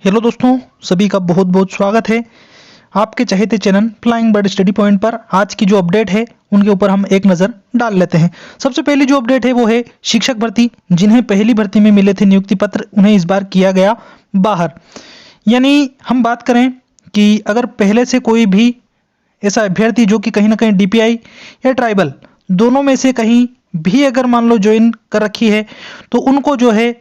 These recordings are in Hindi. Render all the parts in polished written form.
हेलो दोस्तों, सभी का बहुत बहुत स्वागत है आपके चहेते channel Flying Bird Study Point पर। आज की जो अपडेट है उनके ऊपर हम एक नज़र डाल लेते हैं। सबसे पहली जो अपडेट है वो है शिक्षक भर्ती। जिन्हें पहली भर्ती में मिले थे नियुक्ति पत्र, उन्हें इस बार किया गया बाहर। यानी हम बात करें कि अगर पहले से कोई भी ऐसा अभ्यर्थी जो कि कहीं ना कहीं डीपीआई या ट्राइबल दोनों में से कहीं भी अगर मान लो ज्वाइन कर रखी है, तो उनको जो है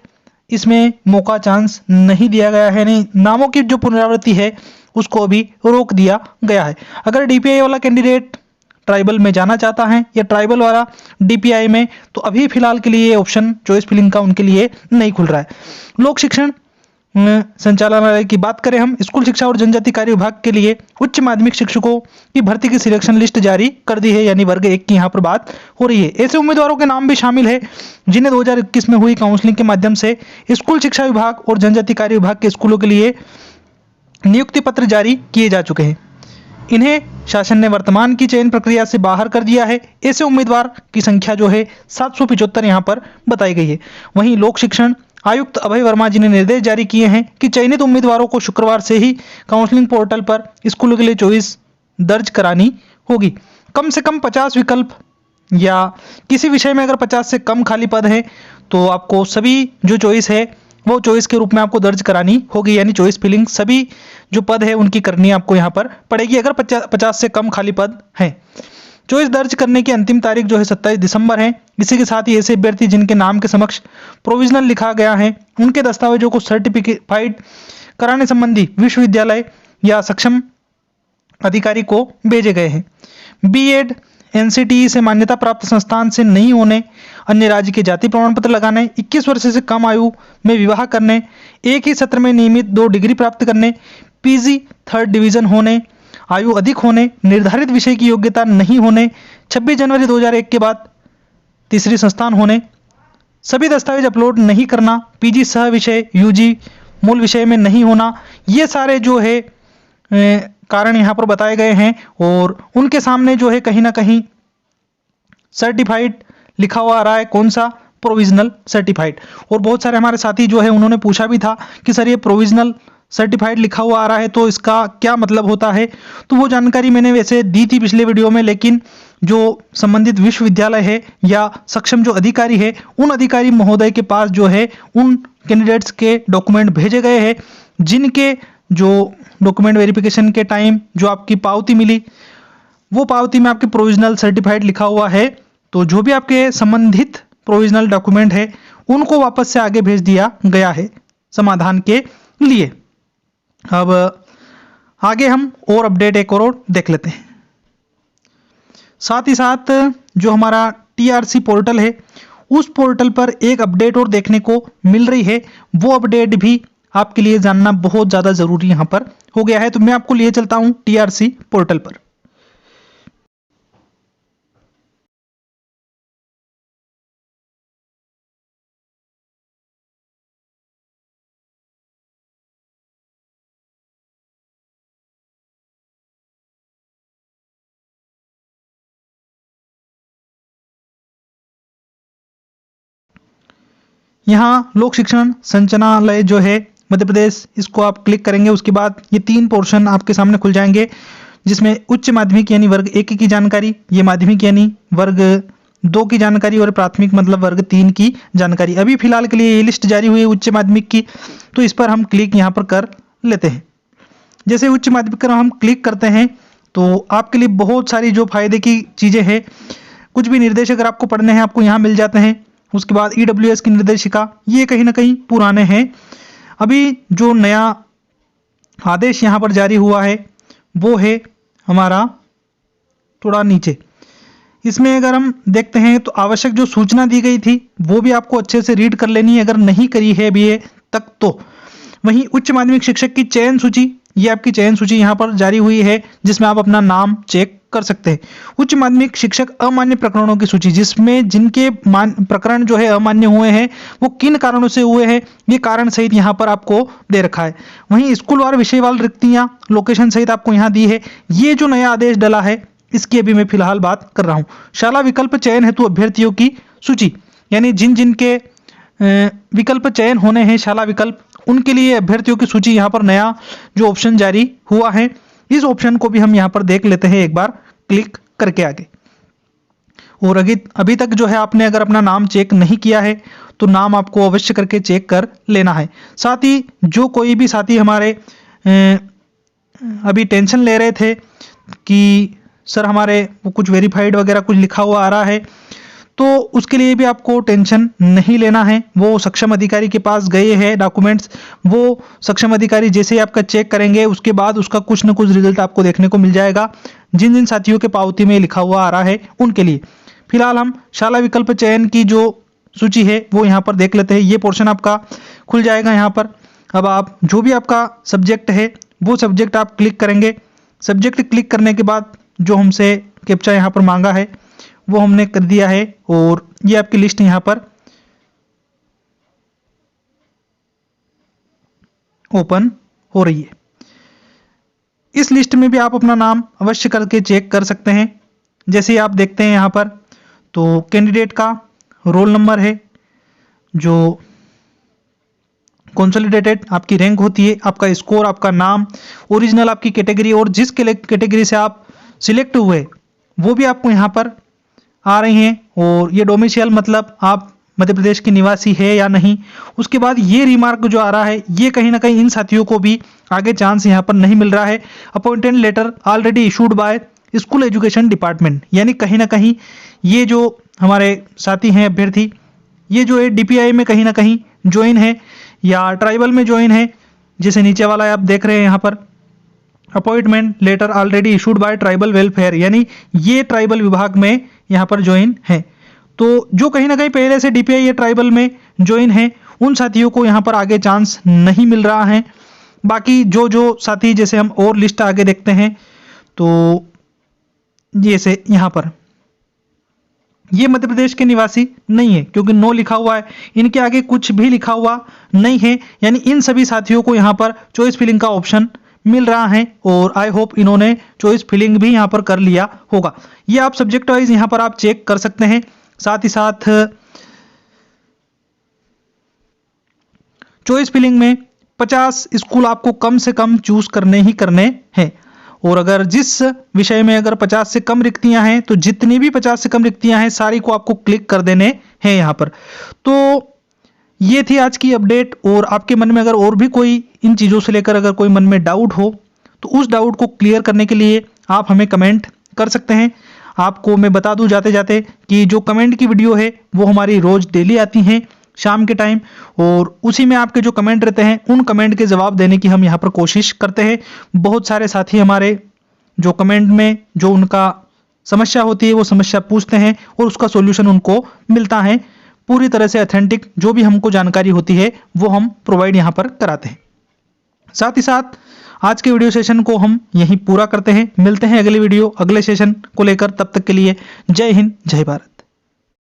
इसमें मौका चांस नहीं दिया गया है। नहीं, नामों की जो पुनरावृत्ति है उसको अभी रोक दिया गया है। अगर डीपीआई वाला कैंडिडेट ट्राइबल में जाना चाहता है या ट्राइबल वाला डीपीआई में, तो अभी फिलहाल के लिए ऑप्शन चॉइस फिलिंग का उनके लिए नहीं खुल रहा है। लोक शिक्षण संचालनालय की बात करें हम, स्कूल शिक्षा और जनजाति कार्य विभाग के लिए उच्च माध्यमिक शिक्षकों की भर्ती की सिलेक्शन लिस्ट जारी कर दी है। यानी वर्ग 1 की यहाँ पर बात हो रही है। ऐसे उम्मीदवारों के नाम भी शामिल है जिन्हें 2021 में हुई काउंसलिंग के माध्यम से स्कूल शिक्षा विभाग और जनजाति कार्य विभाग के स्कूलों के लिए नियुक्ति पत्र जारी किए जा चुके हैं। इन्हें शासन ने वर्तमान की चयन प्रक्रिया से बाहर कर दिया है। ऐसे उम्मीदवार की संख्या जो है 775 यहाँ पर बताई गई है। वहीं लोक शिक्षण आयुक्त अभय वर्मा जी ने निर्देश जारी किए हैं कि चयनित उम्मीदवारों को शुक्रवार से ही काउंसलिंग पोर्टल पर स्कूलों के लिए चॉइस दर्ज करानी होगी। कम से कम 50 विकल्प या किसी विषय में अगर 50 से कम खाली पद है तो आपको सभी जो चॉइस है वो चॉइस के रूप में आपको दर्ज करानी होगी। यानी चॉइस फिलिंग सभी जो पद है उनकी करनी आपको यहाँ पर पड़ेगी अगर 50 से कम खाली पद हैं। चॉइस दर्ज करने की अंतिम तारीख जो है 27 दिसंबर है। इसी के साथ ही ऐसे अभ्यर्थी जिनके नाम के समक्ष प्रोविजनल लिखा गया है, उनके दस्तावेजों को सर्टिफाइड कराने संबंधी विश्वविद्यालय या सक्षम अधिकारी को भेजे गए हैं। बीएड एनसीटीई से मान्यता प्राप्त संस्थान से नहीं होने, अन्य राज्य के जाति प्रमाण पत्र लगाने, 21 वर्ष से कम आयु में विवाह करने, एक ही सत्र में नियमित 2 डिग्री प्राप्त करने, पीजी 3rd डिवीजन होने, आयु अधिक होने, निर्धारित विषय की योग्यता नहीं होने, 26 जनवरी 2001 के बाद तीसरी संस्थान होने, सभी दस्तावेज अपलोड नहीं करना, पीजी सह विषय यूजी मूल विषय में नहीं होना, ये सारे जो है कारण यहाँ पर बताए गए हैं। और उनके सामने जो है कहीं ना कहीं सर्टिफाइड लिखा हुआ आ रहा है। कौन सा? Provisional certified. और बहुत सारे हमारे साथी जो है उन्होंने पूछा भी था कि सर ये प्रोविजनल सर्टिफाइड लिखा हुआ आ रहा है तो इसका क्या मतलब होता है। तो वो जानकारी मैंने वैसे दी थी पिछले वीडियो में, लेकिन जो संबंधित विश्वविद्यालय है या सक्षम जो अधिकारी है, उन अधिकारी महोदय के पास जो है उन कैंडिडेट्स के डॉक्यूमेंट भेजे गए हैं, जिनके जो डॉक्यूमेंट वेरिफिकेशन के टाइम जो आपकी पावती मिली, वो पावती में आपके प्रोविजनल सर्टिफाइड लिखा हुआ है। तो जो भी आपके संबंधित प्रोविजनल डॉक्यूमेंट है उनको वापस से आगे भेज दिया गया है समाधान के लिए। अब आगे हम और अपडेट एक और देख लेते हैं। साथ ही साथ जो हमारा टीआरसी पोर्टल है, उस पोर्टल पर एक अपडेट और देखने को मिल रही है। वो अपडेट भी आपके लिए जानना बहुत ज़्यादा ज़रूरी यहाँ पर हो गया है। तो मैं आपको लिए चलता हूँ टीआरसी पोर्टल पर। यहाँ लोक शिक्षण संचालनालय जो है मध्य प्रदेश, इसको आप क्लिक करेंगे। उसके बाद ये 3 पोर्शन आपके सामने खुल जाएंगे, जिसमें उच्च माध्यमिक यानी वर्ग 1 की जानकारी, ये माध्यमिक यानी वर्ग 2 की जानकारी और प्राथमिक मतलब वर्ग 3 की जानकारी। अभी फिलहाल के लिए ये लिस्ट जारी हुई है उच्च माध्यमिक की, तो इस पर हम क्लिक यहाँ पर कर लेते हैं। जैसे उच्च माध्यमिक पर हम क्लिक करते हैं तो आपके लिए बहुत सारी जो फायदे की चीज़ें हैं, कुछ भी निर्देश अगर आपको पढ़ने हैं आपको यहाँ मिल जाते हैं। उसके बाद ईडब्ल्यूएस की निर्देशिका, ये कहीं ना कहीं पुराने हैं। अभी जो नया आदेश यहाँ पर जारी हुआ है वो है हमारा थोड़ा नीचे। इसमें अगर हम देखते हैं तो आवश्यक जो सूचना दी गई थी वो भी आपको अच्छे से रीड कर लेनी है अगर नहीं करी है अभी ये तक तो। वहीं उच्च माध्यमिक शिक्षक की चयन सूची, ये आपकी चयन सूची यहाँ पर जारी हुई है, जिसमें आप अपना नाम चेक कर सकते हैं। उच्च माध्यमिक शिक्षक अमान्य प्रकरणों की सूची, जिसमें जिनके प्रकरण जो है अमान्य हुए हैं वो किन कारणों से हुए हैं, ये कारण सहित यहाँ पर आपको दे रखा है। वहीं स्कूलवार विषयवार रिक्तियाँ लोकेशन सहित आपको यहाँ दी है। ये जो नया आदेश डला है इसकी अभी मैं फिलहाल बात कर रहा हूँ। शाला विकल्प चयन हेतु अभ्यर्थियों की सूची, यानी जिन जिन के विकल्प चयन होने हैं शाला विकल्प, उनके लिए अभ्यर्थियों की सूची यहाँ पर नया जो ऑप्शन जारी हुआ है, इस ऑप्शन को भी हम यहाँ पर देख लेते हैं एक बार क्लिक करके आगे। और अभी तक जो है आपने अगर अपना नाम चेक नहीं किया है तो नाम आपको अवश्य करके चेक कर लेना है। साथ ही जो कोई भी साथी हमारे अभी टेंशन ले रहे थे कि सर हमारे कुछ वेरीफाइड वगैरह कुछ लिखा हुआ आ रहा है, तो उसके लिए भी आपको टेंशन नहीं लेना है। वो सक्षम अधिकारी के पास गए हैं डॉक्यूमेंट्स, वो सक्षम अधिकारी जैसे ही आपका चेक करेंगे उसके बाद उसका कुछ ना कुछ रिजल्ट आपको देखने को मिल जाएगा। जिन जिन साथियों के पावती में लिखा हुआ आ रहा है उनके लिए फिलहाल हम शाला विकल्प चयन की जो सूची है वो यहाँ पर देख लेते हैं। ये पोर्शन आपका खुल जाएगा यहाँ पर। अब आप जो भी आपका सब्जेक्ट है वो सब्जेक्ट आप क्लिक करेंगे। सब्जेक्ट क्लिक करने के बाद जो हमसे कैप्चा यहाँ पर मांगा है वो हमने कर दिया है और ये आपकी लिस्ट यहाँ पर ओपन हो रही है। इस लिस्ट में भी आप अपना नाम अवश्य करके चेक कर सकते हैं। जैसे ही आप देखते हैं यहाँ पर तो कैंडिडेट का रोल नंबर है, जो कंसोलिडेटेड आपकी रैंक होती है, आपका स्कोर, आपका नाम, ओरिजिनल आपकी कैटेगरी और जिस कैटेगरी से आप सिलेक्ट हुए वो भी आपको यहाँ पर आ रही हैं। और ये डोमिसाइल मतलब आप मध्य प्रदेश के निवासी है या नहीं। उसके बाद ये रिमार्क जो आ रहा है ये कहीं ना कहीं इन साथियों को भी आगे चांस यहाँ पर नहीं मिल रहा है। Appointment letter already issued by school education department, यानी कहीं ना कहीं ये जो हमारे साथी हैं अभ्यर्थी, ये जो है DPI में कहीं ना कहीं ज्वाइन है या ट्राइबल में ज्वाइन है। जैसे नीचे वाला आप देख रहे हैं यहाँ पर appointment letter already issued by tribal welfare, यानी ये ट्राइबल विभाग में यहाँ पर ज्वाइन है। तो जो कहीं ना कहीं पहले से DPI या ट्राइबल में ज्वाइन है उन साथियों को यहाँ पर आगे चांस नहीं मिल रहा है। बाकी जो जो साथी, जैसे हम और लिस्ट आगे देखते हैं तो जैसे यहाँ पर ये मध्य प्रदेश के निवासी नहीं है क्योंकि नो लिखा हुआ है, इनके आगे कुछ भी लिखा हुआ नहीं है, यानी इन सभी साथियों को यहाँ पर चॉइस फिलिंग का ऑप्शन मिल रहा है। और आई होप इन्होंने चॉइस फिलिंग भी यहाँ पर कर लिया होगा। ये आप सब्जेक्ट वाइज यहाँ पर आप चेक कर सकते हैं। साथ ही साथ चॉइस फिलिंग में 50 स्कूल आपको कम से कम चूज करने ही करने हैं। और अगर जिस विषय में अगर 50 से कम रिक्तियां हैं तो जितनी भी 50 से कम रिक्तियां हैं सारी को आपको क्लिक कर देने हैं यहाँ पर। तो ये थी आज की अपडेट। और आपके मन में अगर और भी कोई इन चीज़ों से लेकर अगर कोई मन में डाउट हो तो उस डाउट को क्लियर करने के लिए आप हमें कमेंट कर सकते हैं। आपको मैं बता दूं जाते जाते कि जो कमेंट की वीडियो है वो हमारी रोज़ डेली आती हैं शाम के टाइम, और उसी में आपके जो कमेंट रहते हैं उन कमेंट के जवाब देने की हम यहाँ पर कोशिश करते हैं। बहुत सारे साथी हमारे जो कमेंट में जो उनका समस्या होती है वो समस्या पूछते हैं और उसका सॉल्यूशन उनको मिलता है। पूरी तरह से ऑथेंटिक जो भी हमको जानकारी होती है वो हम प्रोवाइड यहाँ पर कराते हैं। साथ ही साथ आज के वीडियो सेशन को हम यहीं पूरा करते हैं। मिलते हैं अगले वीडियो अगले सेशन को लेकर, तब तक के लिए जय हिंद जय भारत।